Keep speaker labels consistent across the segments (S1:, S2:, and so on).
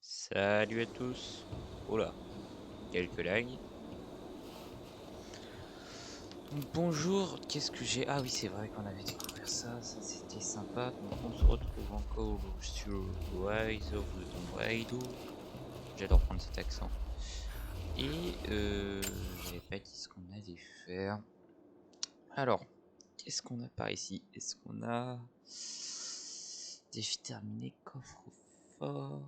S1: Salut à tous. Oula, quelques lags. Donc bonjour, qu'est-ce que j'ai... Ah oui, c'est vrai qu'on avait découvert ça c'était sympa. Donc on se retrouve encore sur Rise of the Tomb Raider. J'adore prendre cet accent. Et j'avais pas dit ce qu'on allait faire. Alors, qu'est-ce qu'on a par ici? Est-ce qu'on a... Défi terminé, coffre-fort.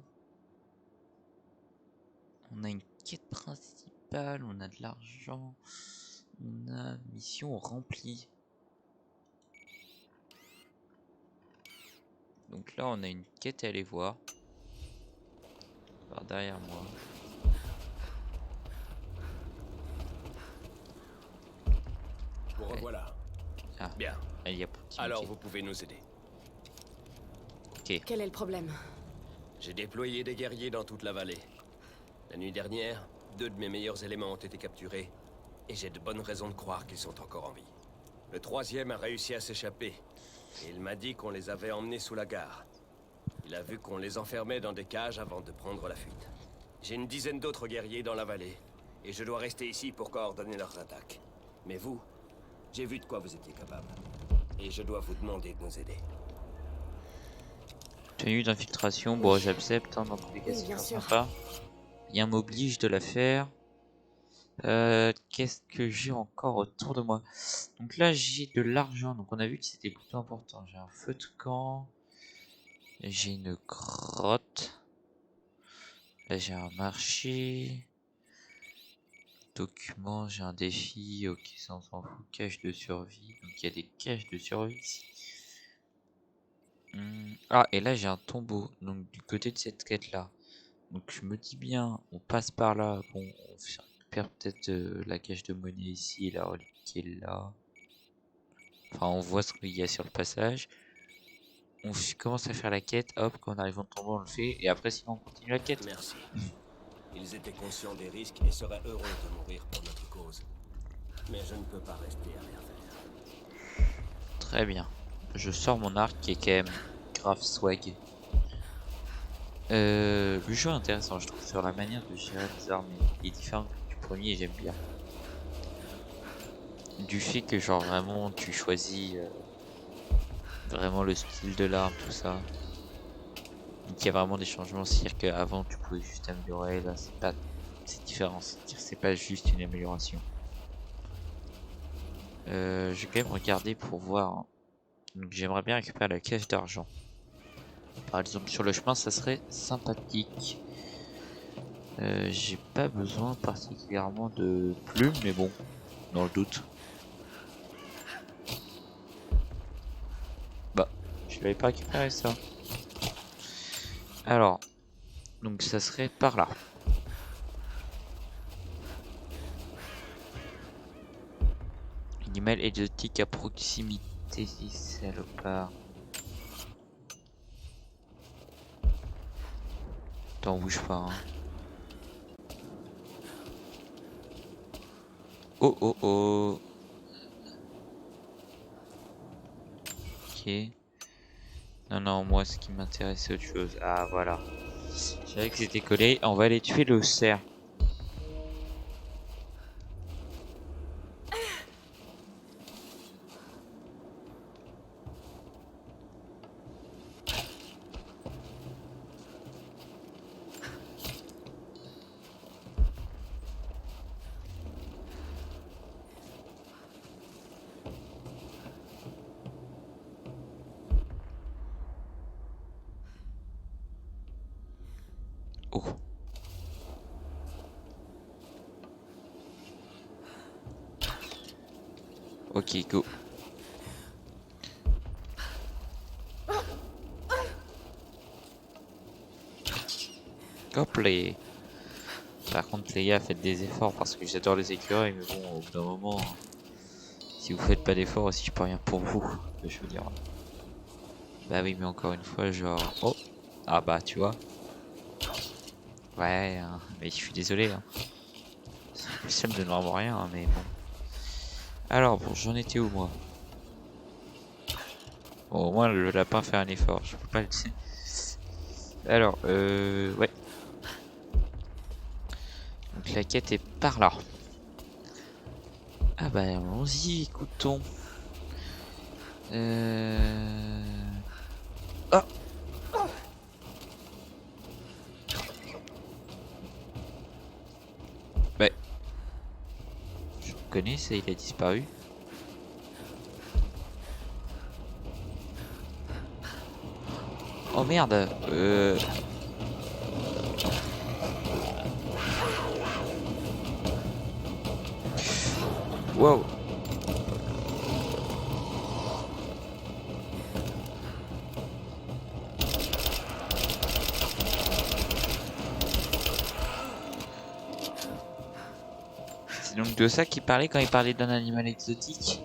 S1: On a une quête principale, on a de l'argent, on a mission remplie. Donc là on a une quête à aller voir. Par derrière moi.
S2: Vous revoilà.
S1: Ah,
S2: Bien.
S1: il y a proximité.
S2: Alors vous pouvez nous aider.
S1: Ok.
S3: Quel est le problème?
S2: J'ai déployé des guerriers dans toute la vallée. La nuit dernière, 2 de mes meilleurs éléments ont été capturés. Et j'ai de bonnes raisons de croire qu'ils sont encore en vie. Le 3e a réussi à s'échapper. Et il m'a dit qu'on les avait emmenés sous la gare. Il a vu qu'on les enfermait dans des cages avant de prendre la fuite. J'ai une dizaine d'autres guerriers dans la vallée. Et je dois rester ici pour coordonner leurs attaques. Mais vous, j'ai vu de quoi vous étiez capable. Et je dois vous demander de nous aider.
S1: Tenue d'infiltration, bon j'accepte, hein, dans tous les cas c'est pas sympa. Rien m'oblige de la faire. Qu'est-ce que j'ai encore autour de moi? Donc là j'ai de l'argent, donc on a vu que c'était plutôt important. J'ai un feu de camp. J'ai une grotte. Là j'ai un marché. Documents, j'ai un défi. Ok, ça on s'en fout. Cache de survie. Donc il y a des caches de survie ici. Ah, et là j'ai un tombeau. Donc du côté de cette quête là. Donc je me dis bien, on passe par là. Bon, on récupère peut-être la cache de monnaie ici et la relique qui est là. Enfin, on voit ce qu'il y a sur le passage. On commence à faire la quête. Hop, quand on arrive au tombeau, on le fait. Et après, sinon, on continue la quête.
S2: Merci. Ils étaient conscients des risques et seraient heureux de mourir pour notre cause. Mais je ne peux pas rester à rien faire.
S1: Très bien. Je sors mon arc qui est quand même grave swag. Le jeu est intéressant, je trouve, sur la manière de gérer les armes. Il est différent du premier et j'aime bien. Du fait que genre vraiment tu choisis vraiment le style de l'arme, tout ça. Donc il y a vraiment des changements, c'est-à-dire qu'avant tu pouvais juste améliorer, là c'est différent, c'est-à-dire c'est pas juste une amélioration. Je vais quand même regarder pour voir. Hein. Donc j'aimerais bien récupérer la cache d'argent. Par exemple sur le chemin ça serait sympathique. J'ai pas besoin particulièrement de plumes, mais bon, dans le doute. Bah, je l'avais pas récupéré ça. Alors, donc ça serait par là. Animal exotique à proximité, salopard. T'en bouge pas, hein. Oh oh oh. Ok. Non, non, moi ce qui m'intéresse c'est autre chose. Ah voilà. Je savais que c'était collé. On va aller tuer le cerf. Oh. Ok, go. Hop les. Par contre les gars, faites des efforts parce que j'adore les écureuils, mais bon, au bout d'un moment, si vous faites pas d'efforts aussi, je peux rien pour vous. Je veux dire. Bah oui, mais encore une fois, genre. Oh. Ah bah tu vois. Ouais, hein, mais je suis désolé. Hein. Ça me donne vraiment rien, hein, mais bon. Alors, bon, j'en étais où moi? Bon, au moins le lapin fait un effort, je peux pas le dire. Alors, ouais. Donc la quête est par là. Ah bah allons-y, écoutons. Ah. Ouais. Je reconnais, ça il a disparu. Oh merde. Wow. C'est donc de ça qu'il parlait quand il parlait d'un animal exotique.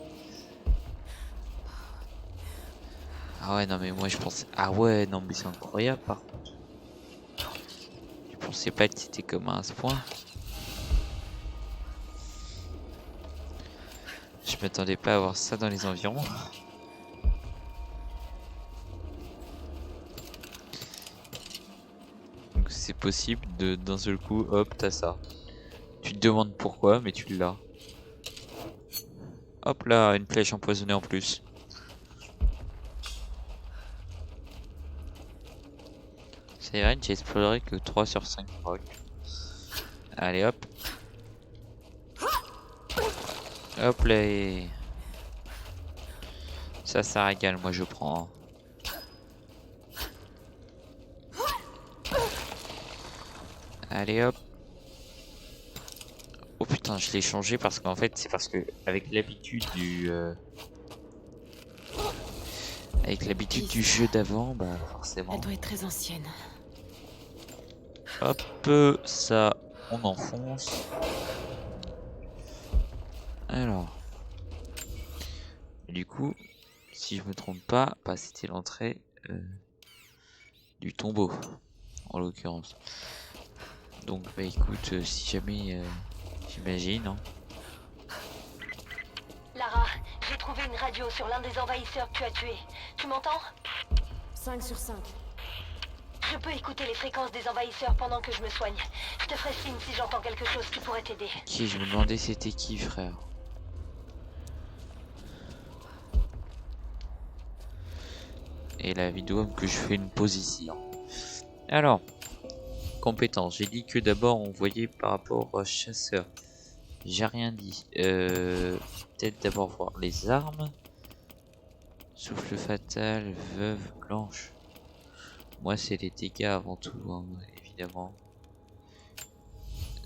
S1: Ah ouais, non mais moi je pensais... Ah ouais, non mais c'est incroyable par contre. Je pensais pas que c'était commun à ce point. Je m'attendais pas à voir ça dans les environs. Donc c'est possible de d'un seul coup, hop, t'as ça. Tu te demandes pourquoi, mais tu l'as. Hop là, une flèche empoisonnée en plus. C'est vrai, j'ai exploré que 3 sur 5 rocs. Allez hop. Hop là et... Ça régale, moi je prends. Allez hop. Oh putain, je l'ai changé parce qu'en fait, c'est parce que avec l'habitude du... Avec l'habitude du jeu d'avant, bah forcément.
S3: Elle doit être très ancienne.
S1: Hop, ça, on enfonce. Alors. Du coup, si je me trompe pas, bah, c'était l'entrée du tombeau, en l'occurrence. Donc bah écoute, si jamais, j'imagine, hein.
S4: Lara, j'ai trouvé une radio sur l'un des envahisseurs que tu as tué. Tu m'entends?
S3: 5 sur 5.
S4: Je peux écouter les fréquences des envahisseurs pendant que je me soigne. Je te ferai signe si j'entends quelque chose qui pourrait t'aider.
S1: Qui, je me demandais c'était qui, frère. Et la vidéo que je fais une pause ici, hein. Alors, compétences. J'ai dit que d'abord on voyait par rapport au chasseur. J'ai rien dit. Peut-être d'abord voir les armes. Souffle fatal, veuve blanche. Moi c'est les dégâts avant tout, hein, évidemment.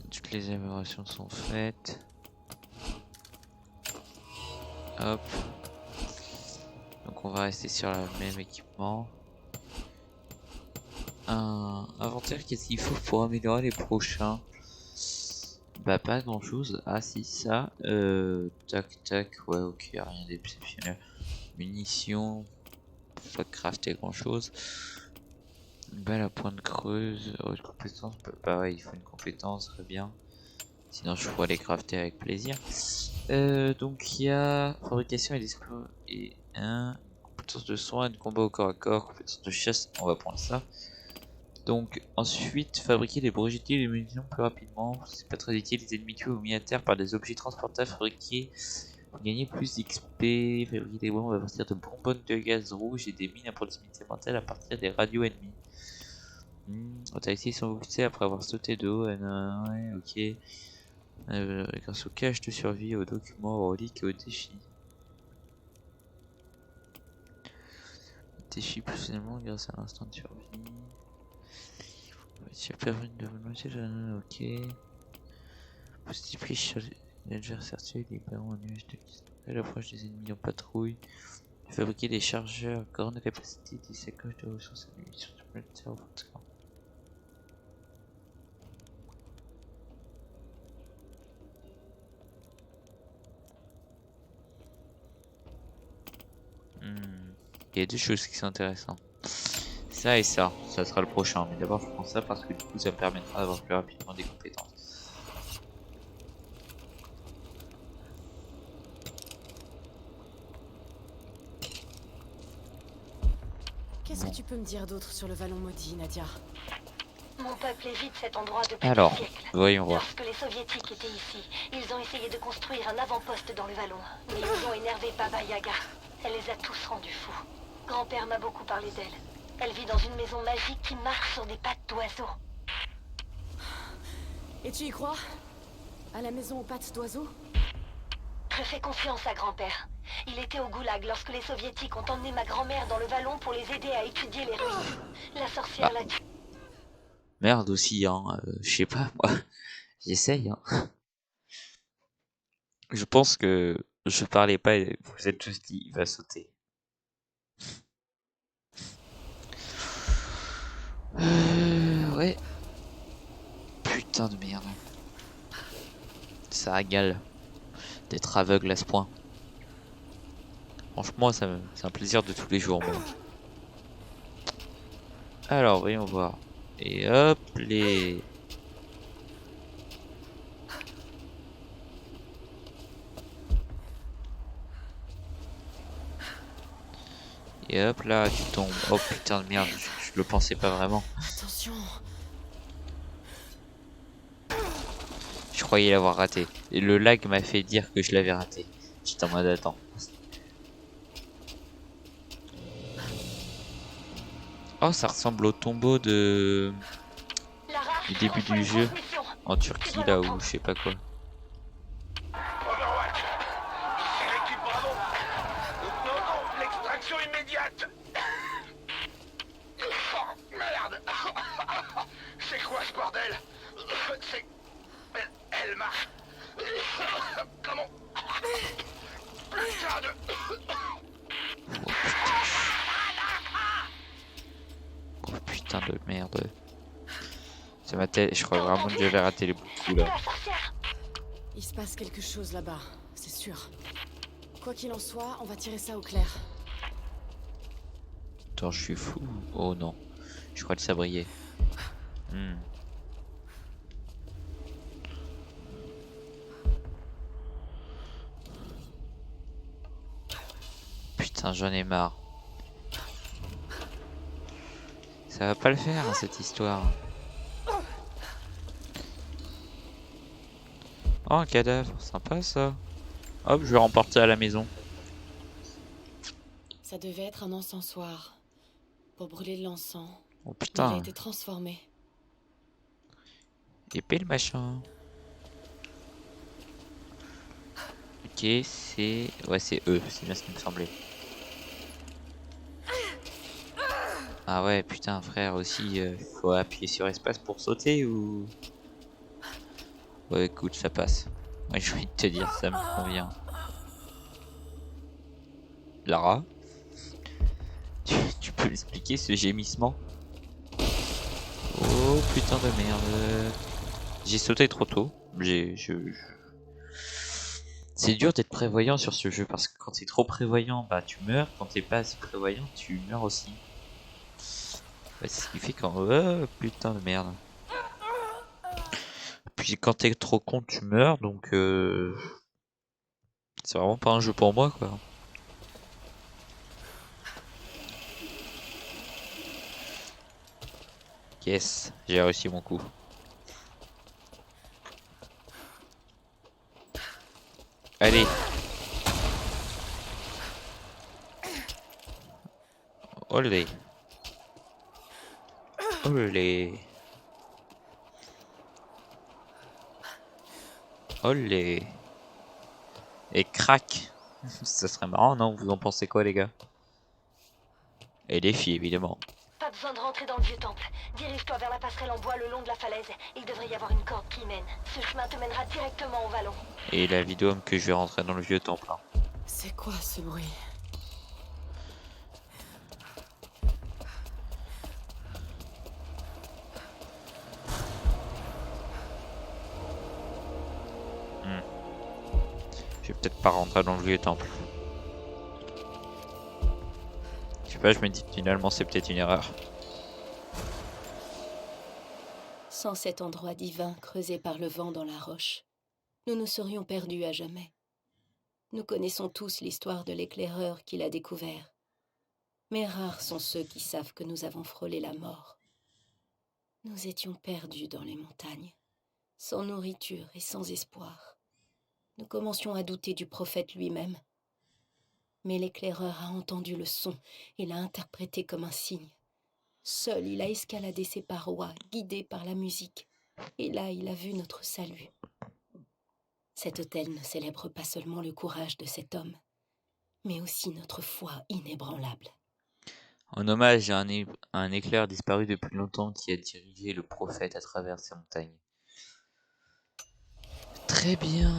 S1: Toutes les améliorations sont faites. Hop. Donc on va rester sur le même équipement. Un inventaire, qu'est-ce qu'il faut pour améliorer les prochains? Bah pas grand chose. Ah si, ça. Tac tac, ouais ok, rien d'exceptionnel. Munitions, pas crafter grand chose. Balle à pointe creuse, haute compétence, bah ouais il faut une compétence, très bien. Sinon je pourrais les crafter avec plaisir. Donc il y a fabrication et compétence de soin, de combat au corps à corps, compétence de chasse, on va prendre ça. Donc ensuite fabriquer des projectiles et des munitions plus rapidement, c'est pas très utile, les ennemis tués ou mis à terre par des objets transportables fabriqués pour gagner plus d'XP, fabriquer des bombes à partir de bonbonnes de gaz rouge et des mines à proximité mentale à partir des radios ennemis. Attaquer sont fixés après avoir sauté de haut, ouais ok. Grâce au cache de survie, aux documents, aux reliques et aux défis. Défis plus finalement grâce à l'instant de survie. Si permis de manger, ok. Multiplie sur l'adversaire tué, libérant un nuage de cristal à l'approche des ennemis en patrouille. Fabriquer des chargeurs à grande capacité, des sacoches de ressources et munitions supplémentaires au fond de camp. Il y a deux choses qui sont intéressantes. Ça et ça sera le prochain. Mais d'abord, je prends ça parce que du coup, ça me permettra d'avoir plus rapidement des compétences.
S3: Qu'est-ce que tu peux me dire d'autre sur le Vallon Maudit, Nadia?
S4: Mon peuple évite cet endroit depuis
S1: Alors,
S4: des siècles.
S1: voyons voir.
S4: Lorsque les soviétiques étaient ici, ils ont essayé de construire un avant-poste dans le vallon. Mais ils ont énervé Baba Yaga. Elle les a tous rendus fous. Grand-père m'a beaucoup parlé d'elle. Elle vit dans une maison magique qui marche sur des pattes d'oiseau.
S3: Et tu y crois? À la maison aux pattes d'oiseau?
S4: Je fais confiance à grand-père. Il était au goulag lorsque les soviétiques ont emmené ma grand-mère dans le vallon pour les aider à étudier les ruines. La sorcière l'a tuée.
S1: Merde aussi, hein. Je sais pas, moi. J'essaye, hein. Je pense que je parlais pas et vous êtes tous dit, il va sauter. Ouais. Putain de merde. Ça régale d'être aveugle à ce point. Franchement, c'est un plaisir de tous les jours, moi. Alors, voyons voir. Et hop, les... Et hop là, tu tombes. Oh putain de merde, je le pensais pas vraiment.
S3: Attention.
S1: Je croyais l'avoir raté. Et le lag m'a fait dire que je l'avais raté. J'étais en mode attends. Oh, ça ressemble au tombeau de...
S4: Lara,
S1: du
S4: je
S1: début
S4: reçois
S1: du
S4: une
S1: jeu.
S4: transmission.
S1: En Turquie là où je sais pas quoi.
S5: Overwatch, c'est l'équipe Bravo. Non, l'extraction immédiate. Oh, merde. C'est quoi ce bordel? C'est... Elle marche. Comment? Putain de...
S1: Oh putain de merde. C'est ma tête, je crois vraiment que j'avais raté les coups là.
S4: La sorcière.
S3: Il se passe quelque chose là-bas, c'est sûr. Quoi qu'il en soit, on va tirer ça au clair.
S1: Attends, je suis fou. Oh non. Je crois que ça brillait. Putain, j'en ai marre. Ça va pas le faire, hein, cette histoire. Oh, un cadavre. Sympa, ça. Hop, je vais remporter à la maison.
S3: Ça devait être un encensoir. Pour brûler de l'encens.
S1: Oh
S3: Mais il a
S1: putain.
S3: été transformé.
S1: Épée le machin. Ok, c'est... Ouais, c'est eux. C'est bien ce qui me semblait. Ah ouais, putain, frère, aussi, faut appuyer sur espace pour sauter ou... Ouais, écoute, ça passe. Ouais, j'ai envie de te dire, ça me convient. Lara, tu peux expliquer ce gémissement? Oh putain de merde. J'ai sauté trop tôt. C'est dur d'être prévoyant sur ce jeu parce que quand t'es trop prévoyant, bah tu meurs. Quand t'es pas assez prévoyant, tu meurs aussi. Ouais, c'est ce qui fait quand... Oh putain de merde. Puis quand t'es trop con, tu meurs, donc c'est vraiment pas un jeu pour moi, quoi. Yes, j'ai réussi mon coup. Allez. Olé. Olé. Olé. Et crac. Ça serait marrant, non? Vous en pensez quoi, les gars? Et les filles, évidemment.
S4: Pas besoin de rentrer dans le vieux temple. Dirige-toi vers la passerelle en bois le long de la falaise. Il devrait y avoir une corde qui y mène. Ce chemin te mènera directement au vallon.
S1: Et la vidéo que je vais rentrer dans le vieux temple. Hein.
S3: C'est quoi ce bruit?
S1: Je vais peut-être pas rentrer dans le vieux temple. Je sais pas, je me dis que finalement c'est peut-être une erreur.
S6: Sans cet endroit divin creusé par le vent dans la roche, nous nous serions perdus à jamais. Nous connaissons tous l'histoire de l'éclaireur qui l'a découvert. Mais rares sont ceux qui savent que nous avons frôlé la mort. Nous étions perdus dans les montagnes, sans nourriture et sans espoir. Nous commencions à douter du prophète lui-même. Mais l'éclaireur a entendu le son et l'a interprété comme un signe. Seul, il a escaladé ses parois, guidé par la musique. Et là, il a vu notre salut. Cet autel ne célèbre pas seulement le courage de cet homme, mais aussi notre foi inébranlable.
S1: En hommage à un éclair disparu depuis longtemps qui a dirigé le prophète à travers ces montagnes. Très bien,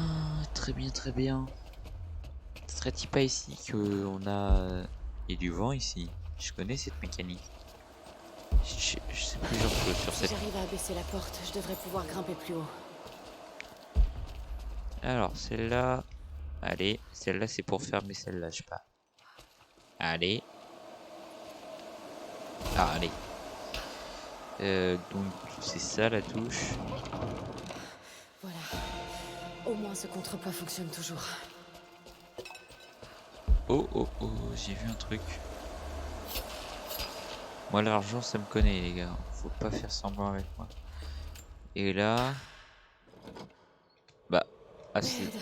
S1: très bien, très bien. Serait-il pas ici qu'on a... Il y a du vent ici. Je connais cette mécanique. Je sais plusieurs choses sur
S3: Si
S1: cette...
S3: j'arrive à abaisser la porte, je devrais pouvoir grimper plus haut.
S1: Alors, celle-là... Allez, celle-là c'est pour fermer celle-là, je sais pas. Allez. Ah, allez. Donc, c'est ça la touche.
S3: Voilà. Au moins ce contrepoids fonctionne toujours.
S1: Oh, oh, oh, j'ai vu un truc. Moi, l'argent, ça me connaît, les gars. Faut pas faire semblant avec moi. Et là... Bah... Ah, c'est...
S3: Merde.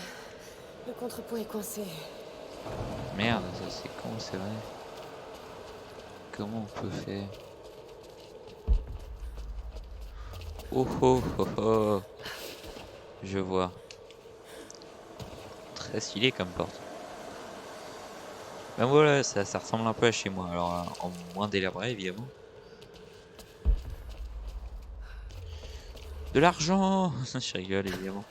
S3: Le contrepoids est coincé.
S1: Merde, ça c'est con, c'est vrai. Comment on peut faire? Oh oh oh oh. Je vois. Très stylé comme porte. Ben voilà, ça ressemble un peu à chez moi. Alors en moins délabré évidemment. De l'argent. Je rigole évidemment.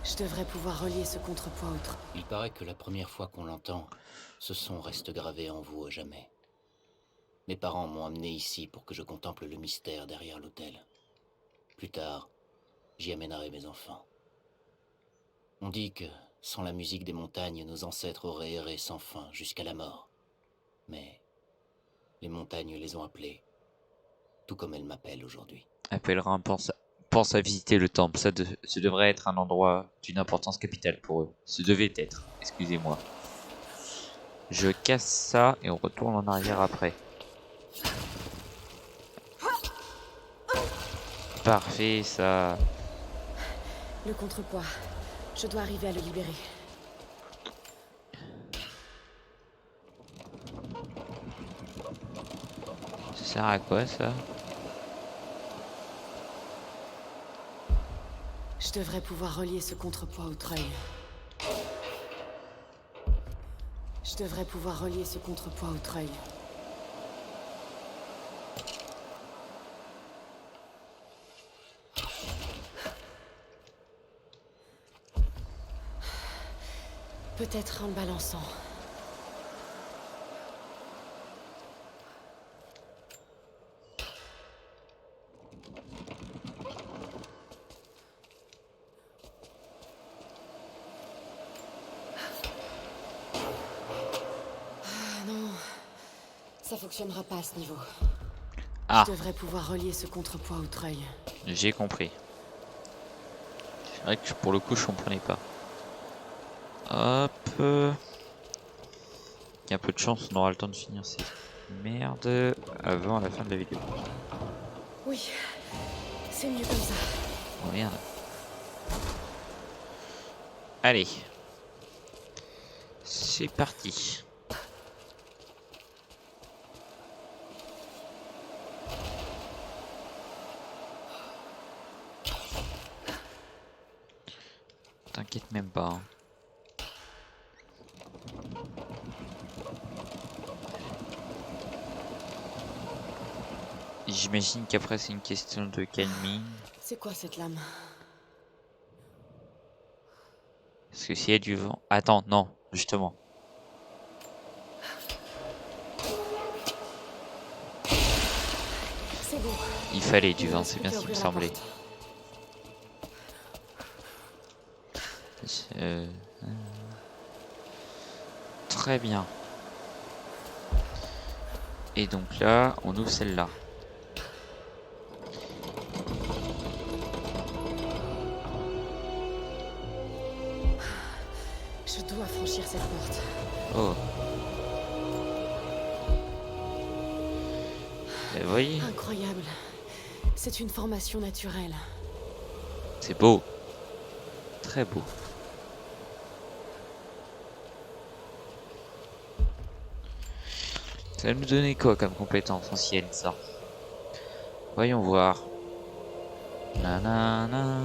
S3: Je devrais pouvoir relier ce contrepoids au train.
S7: Il paraît que la première fois qu'on l'entend, ce son reste gravé en vous à jamais. Mes parents m'ont amené ici pour que je contemple le mystère derrière l'autel. Plus tard, j'y amènerai mes enfants. On dit que, sans la musique des montagnes, nos ancêtres auraient erré sans fin jusqu'à la mort. Mais les montagnes les ont appelés, tout comme elles m'appellent aujourd'hui.
S1: Un pèlerin pense à visiter le temple. Ce devrait être un endroit d'une importance capitale pour eux. Ce devait être, excusez-moi. Je casse ça et on retourne en arrière après. Parfait ça.
S3: Le contrepoids. Je dois arriver à le libérer.
S1: Ça sert à quoi ça?
S3: Je devrais pouvoir relier ce contrepoids au treuil. Je devrais pouvoir relier ce contrepoids au treuil. Peut-être en le balançant. Ah non, ça fonctionnera pas à ce niveau.
S1: Ah,
S3: Je devrais pouvoir relier ce contrepoids au treuil.
S1: j'ai compris. C'est vrai que pour le coup je comprenais pas. Hop. Il y a un peu de chance, on aura le temps de finir ces merdes avant la fin de la vidéo.
S3: Oui, c'est mieux comme ça.
S1: Oh merde. Allez. C'est parti. T'inquiète même pas. Hein. J'imagine qu'après c'est une question de timing.
S3: C'est quoi cette lame?
S1: Parce que s'il y a du vent... Attends, non, justement.
S3: C'est bon.
S1: Il fallait du
S3: Il
S1: vent,
S3: reste
S1: c'est
S3: plus
S1: bien
S3: qu'à
S1: ce qui me
S3: ouvrir la
S1: semblait.
S3: porte.
S1: Très bien. Et donc là, on ouvre celle-là.
S3: Je dois franchir cette porte.
S1: Oh. Vous voyez,
S3: Incroyable. C'est une formation naturelle.
S1: c'est beau. Très beau. Ça va nous donner quoi comme compétence ancienne, ça? Voyons voir. Nanana.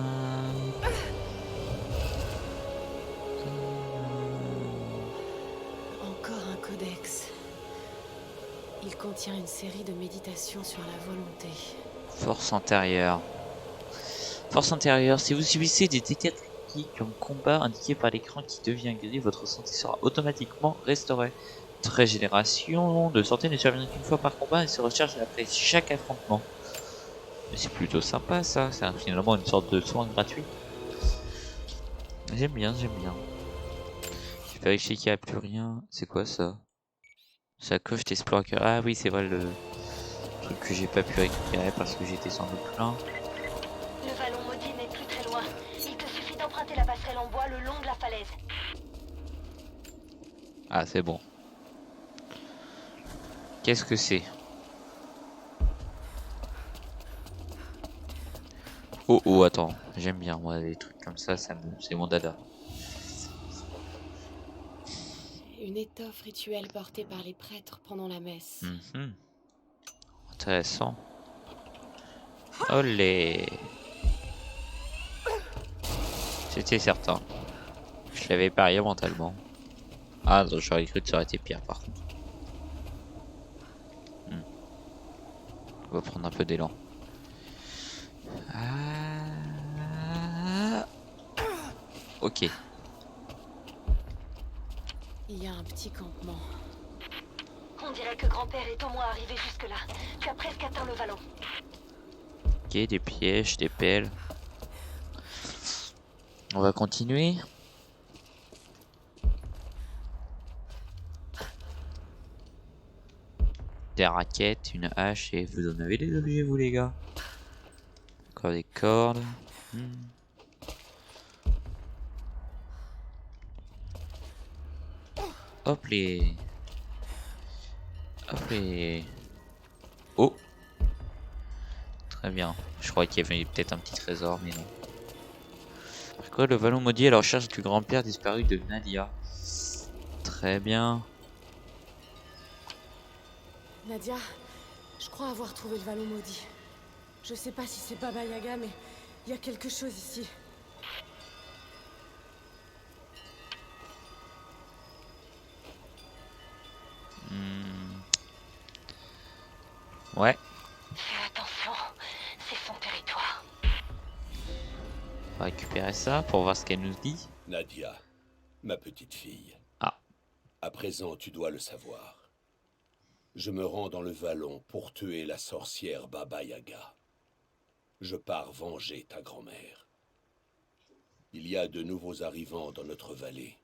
S3: Encore un codex. Il contient une série de méditations sur la volonté.
S1: Force antérieure. Force antérieure. Si vous subissez des dégâts critiques en combat indiqués par l'écran qui devient gris, votre santé sera automatiquement restaurée. Votre régénération de santé ne survient qu'une fois par combat et se recharge après chaque affrontement. Mais c'est plutôt sympa ça, c'est finalement une sorte de soin gratuit. J'aime bien, j'aime bien. Je vérifie qu'il n'y a plus rien. C'est quoi ça? Ça coche t'explore. Ah oui, c'est vrai le truc que j'ai pas pu récupérer parce que j'étais sans doute plein.
S4: Le vallon maudit n'est plus très loin. Il te suffit d'emprunter la passerelle en bois le long de la falaise.
S1: Ah, c'est bon. Qu'est-ce que c'est? Oh oh, attends, j'aime bien moi les trucs comme ça, c'est mon dada.
S3: Une étoffe rituelle portée par les prêtres pendant la messe.
S1: Mhm. Intéressant. Olé. C'était certain. Je l'avais parié mentalement. Ah non, j'aurais cru que ça aurait été pire par contre. On va prendre un peu d'élan. Ah... Ok.
S3: Il y a un petit campement.
S4: On dirait que grand-père est au moins arrivé jusque-là. Tu as presque atteint le vallon.
S1: Ok, des pièges, des pelles. On va continuer. Des raquettes, une hache et vous en avez des objets vous les gars. Encore des cordes. Hop les. Hop les. Oh. Très bien. Je croyais qu'il y avait peut-être un petit trésor, mais non. Pourquoi le vallon maudit à la recherche du grand-père disparu de Nadia? Très bien.
S3: Nadia, je crois avoir trouvé le vallon maudit. Je sais pas si c'est Baba Yaga, mais il y a quelque chose ici.
S1: Ouais.
S4: Fais attention, c'est son territoire.
S1: On va récupérer ça pour voir ce qu'elle nous dit.
S2: Nadia, ma petite fille.
S1: Ah.
S2: À présent, tu dois le savoir. Je me rends dans le vallon pour tuer la sorcière Baba Yaga. Je pars venger ta grand-mère. Il y a de nouveaux arrivants dans notre vallée.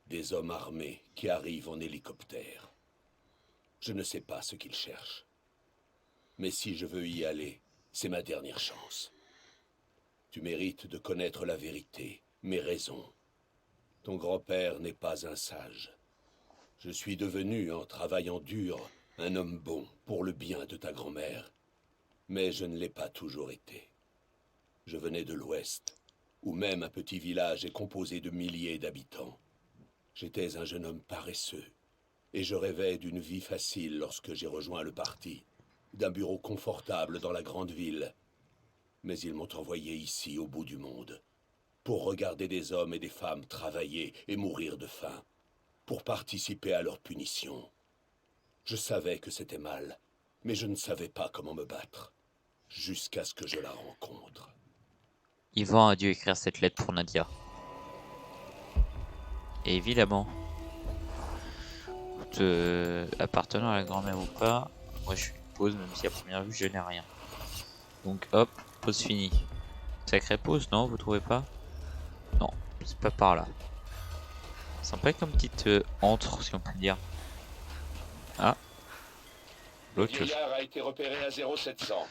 S2: Des hommes armés qui arrivent en hélicoptère. Je ne sais pas ce qu'ils cherchent. Mais si je veux y aller, c'est ma dernière chance. Tu mérites de connaître la vérité, mes raisons. Ton grand-père n'est pas un sage. Je suis devenu, en travaillant dur, un homme bon pour le bien de ta grand-mère. Mais je ne l'ai pas toujours été. Je venais de l'Ouest, où même un petit village est composé de milliers d'habitants. J'étais un jeune homme paresseux, et je rêvais d'une vie facile lorsque j'ai rejoint le parti, d'un bureau confortable dans la grande ville. Mais ils m'ont envoyé ici, au bout du monde, pour regarder des hommes et des femmes travailler et mourir de faim, pour participer à leur punition. Je savais que c'était mal, mais je ne savais pas comment me battre, jusqu'à ce que je la rencontre.
S1: Yvan a dû écrire cette lettre pour Nadia. Et évidemment, appartenant à la grand-mère ou pas, moi je suis une pause, même si à première vue je n'ai rien. Donc hop, pause finie. Sacrée pause, non, vous trouvez pas? Non, c'est pas par là. Sympa comme petite antre, si on peut dire. Ah.
S2: Le
S1: L'autre chose.
S2: vieillard a été repéré à 0700.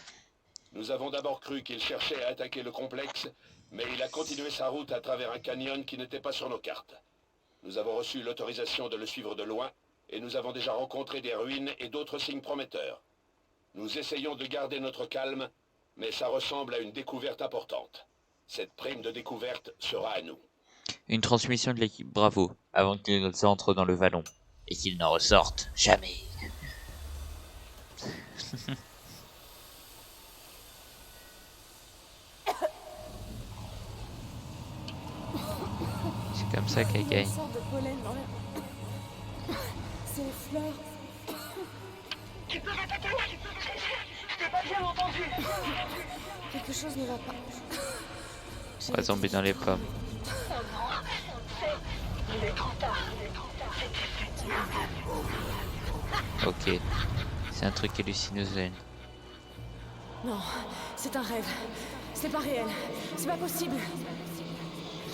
S2: Nous avons d'abord cru qu'il cherchait à attaquer le complexe, mais il a continué sa route à travers un canyon qui n'était pas sur nos cartes. Nous avons reçu l'autorisation de le suivre de loin, et nous avons déjà rencontré des ruines et d'autres signes prometteurs.
S8: Nous essayons de garder notre calme, mais ça ressemble à une découverte importante. Cette prime de découverte sera à nous.
S1: Une transmission de l'équipe Bravo, avant qu'ils entrent dans le vallon. Et qu'ils n'en ressortent jamais. C'est comme ça qu'elle
S3: Il y a
S1: gagne.
S3: une sorte de pollen dans l'air. C'est les fleurs.
S5: Tu peux répéter? Je t'ai pas bien entendu.
S3: Quelque chose ne va pas.
S1: On va tomber dans les pommes.
S4: Il est trop tard.
S1: Ok. C'est un truc hallucinogène.
S3: Non, c'est un rêve. C'est pas réel. C'est pas possible.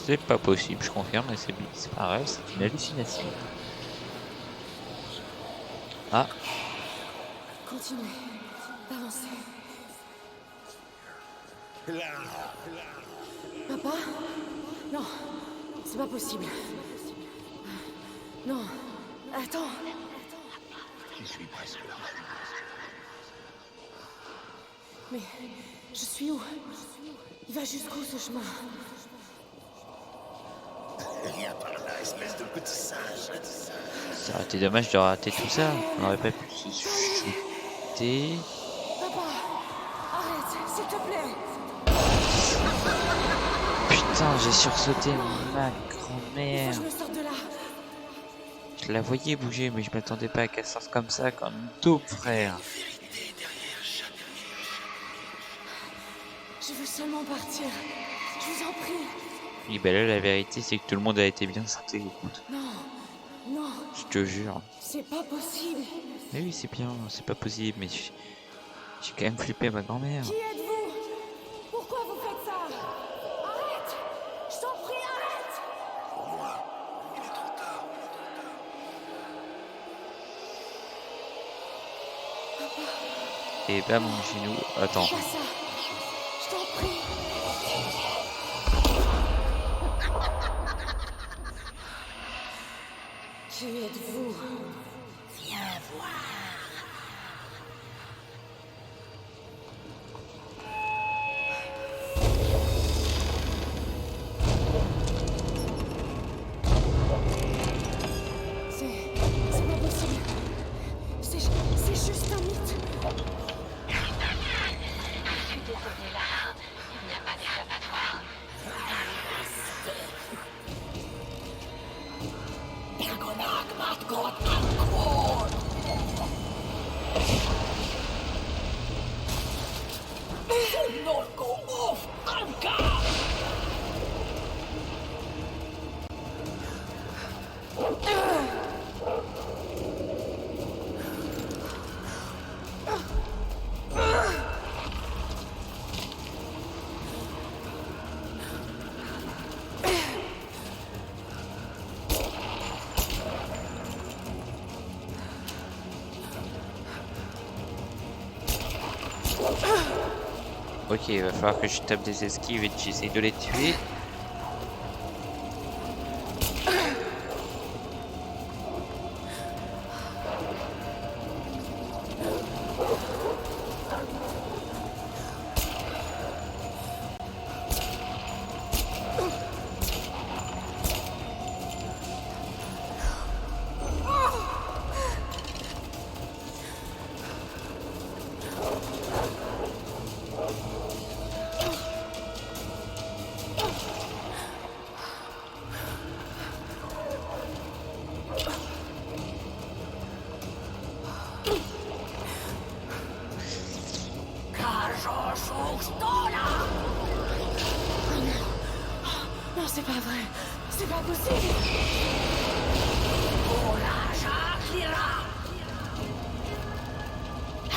S1: C'est pas possible, je confirme, mais c'est pas vrai, c'est une hallucination. Ah,
S3: Continuez. Avancez. Papa? Non, c'est pas possible. Non. Attends.
S8: Je suis presque là.
S3: Mais je suis où? Il va jusqu'où ce chemin?
S5: Viens par là, espèce de petit singe.
S1: ça aurait été dommage de rater tout ça. On aurait pas pu se shooter.
S3: Papa! Arrête, s'il te plaît!
S1: Putain, j'ai sursauté ma
S3: Il faut
S1: grand-mère.
S3: que je me sorte de là.
S1: Je la voyais bouger, mais je m'attendais pas à qu'elle sorte comme ça, comme une taupe, frère.
S3: Je veux seulement partir. Je vous en prie.
S1: Et ben là, la vérité, c'est que tout le monde a été bien sauté, écoute.
S3: Non. Non.
S1: Je te jure.
S3: C'est pas possible.
S1: Mais oui, c'est bien, c'est pas possible, mais j'ai quand même flippé ma grand-mère.
S3: Qui êtes-vous? Pourquoi vous faites ça? Arrête! Je t'en prie, arrête!
S5: Pour moi, il est trop tard.
S1: Et bam, mon genou. Attends.
S3: Pas ça. Je t'en prie. Qui êtes-vous?
S4: Viens voir.
S3: C'est pas possible. C'est juste un mythe.
S4: Je suis désolée, Lara. Il n'y a pas d'échappatoire.
S1: Ok, il va falloir que je tape des esquives et que j'essaye de les tuer.
S3: Non, c'est pas vrai. C'est pas possible.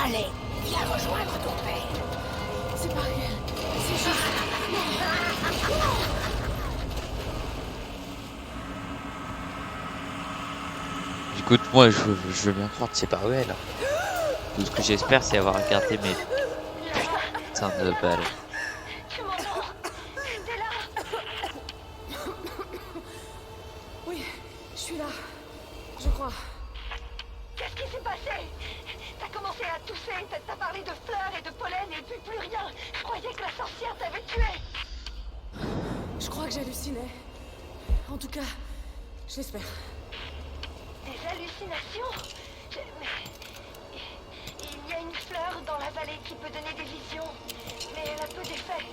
S4: Allez, viens rejoindre ton père.
S3: C'est pas réel. C'est juste...
S1: Écoute, moi, je veux bien croire que c'est pas réel. Tout ce que j'espère, c'est avoir regardé mes putain de balles.
S4: Tu m'entends? T'es là?
S3: Oui, je suis là. Je crois.
S4: Qu'est-ce qui s'est passé? T'as commencé à tousser, t'as pas parler de fleurs et de pollen et puis plus rien. Je croyais que la sorcière t'avait tué.
S3: Je crois que j'hallucinais. En tout cas, je l'espère.
S4: Des hallucinations? Mais... Il y a une fleur dans la vallée qui peut donner des visions, mais elle a peu d'effet.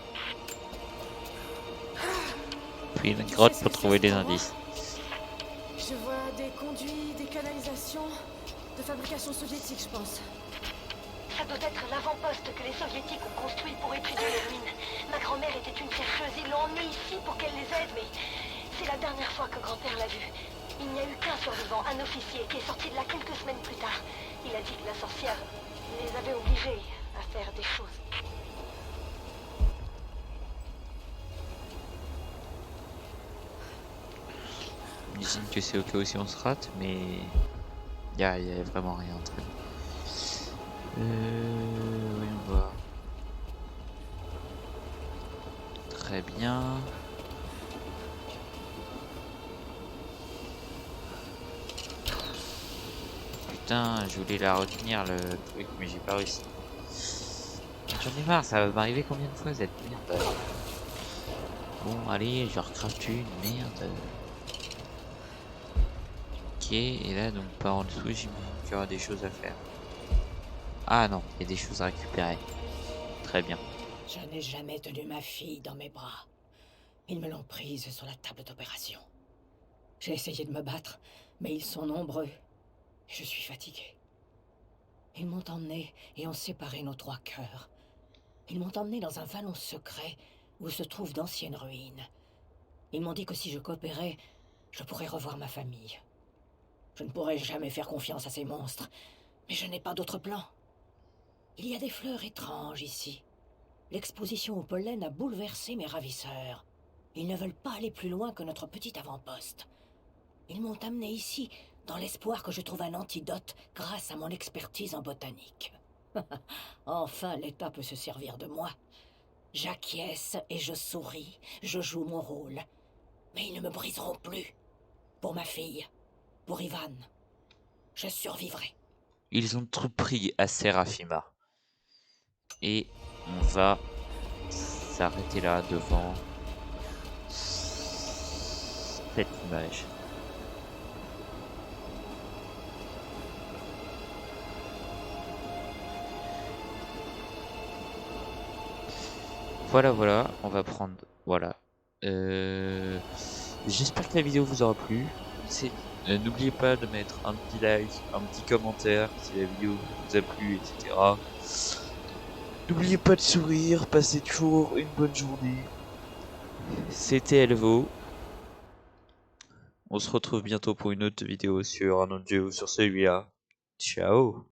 S1: Puis une
S3: Tu
S1: grotte
S3: sais ce
S1: pour
S3: que
S1: trouver
S3: c'est,
S1: des
S3: cet endroit?
S1: indices.
S3: Je vois des conduits, des canalisations de fabrication soviétique, je pense.
S4: Ça doit être l'avant-poste que les soviétiques ont construit pour étudier les ruines. Ma grand-mère était une chercheuse, ils l'ont emmenée ici pour qu'elle les aide, mais c'est la dernière fois que grand-père l'a vue. Il n'y a eu qu'un survivant, un officier, qui est sorti de là quelques semaines plus tard. Il a dit que la sorcière les avait obligés à faire des choses.
S1: J'imagine que c'est ok aussi on se rate, mais y a vraiment rien entre nous. Voyons voir. Très bien. Putain, je voulais la retenir le truc, mais j'ai pas réussi. J'en ai marre, ça va m'arriver combien de fois cette merde. Bon, allez, je recrache une merde. Ok, et là, donc par en dessous, j'imagine qu'il y aura des choses à faire. Ah non, il y a des choses à récupérer. Très bien.
S9: Je n'ai jamais tenu ma fille dans mes bras. Ils me l'ont prise sur la table d'opération. J'ai essayé de me battre, mais ils sont nombreux. Et je suis fatigué. Ils m'ont emmené et ont séparé nos 3 cœurs. Ils m'ont emmené dans un vallon secret où se trouvent d'anciennes ruines. Ils m'ont dit que si je coopérais, je pourrais revoir ma famille. Je ne pourrai jamais faire confiance à ces monstres, mais je n'ai pas d'autre plan. Il y a des fleurs étranges ici. L'exposition au pollen a bouleversé mes ravisseurs. Ils ne veulent pas aller plus loin que notre petit avant-poste. Ils m'ont amené ici dans l'espoir que je trouve un antidote grâce à mon expertise en botanique. Enfin, l'État peut se servir de moi. J'acquiesce et je souris, je joue mon rôle. Mais ils ne me briseront plus. Pour ma fille, pour Ivan, je survivrai.
S1: Ils ont tout pris à Seraphima. Et on va s'arrêter là devant cette image. Voilà, on va prendre... Voilà. J'espère que la vidéo vous aura plu. N'oubliez pas de mettre un petit like, un petit commentaire si la vidéo vous a plu, etc. N'oubliez pas de sourire, passez toujours une bonne journée. C'était Elvo. On se retrouve bientôt pour une autre vidéo sur un autre jeu ou sur celui-là. Ciao.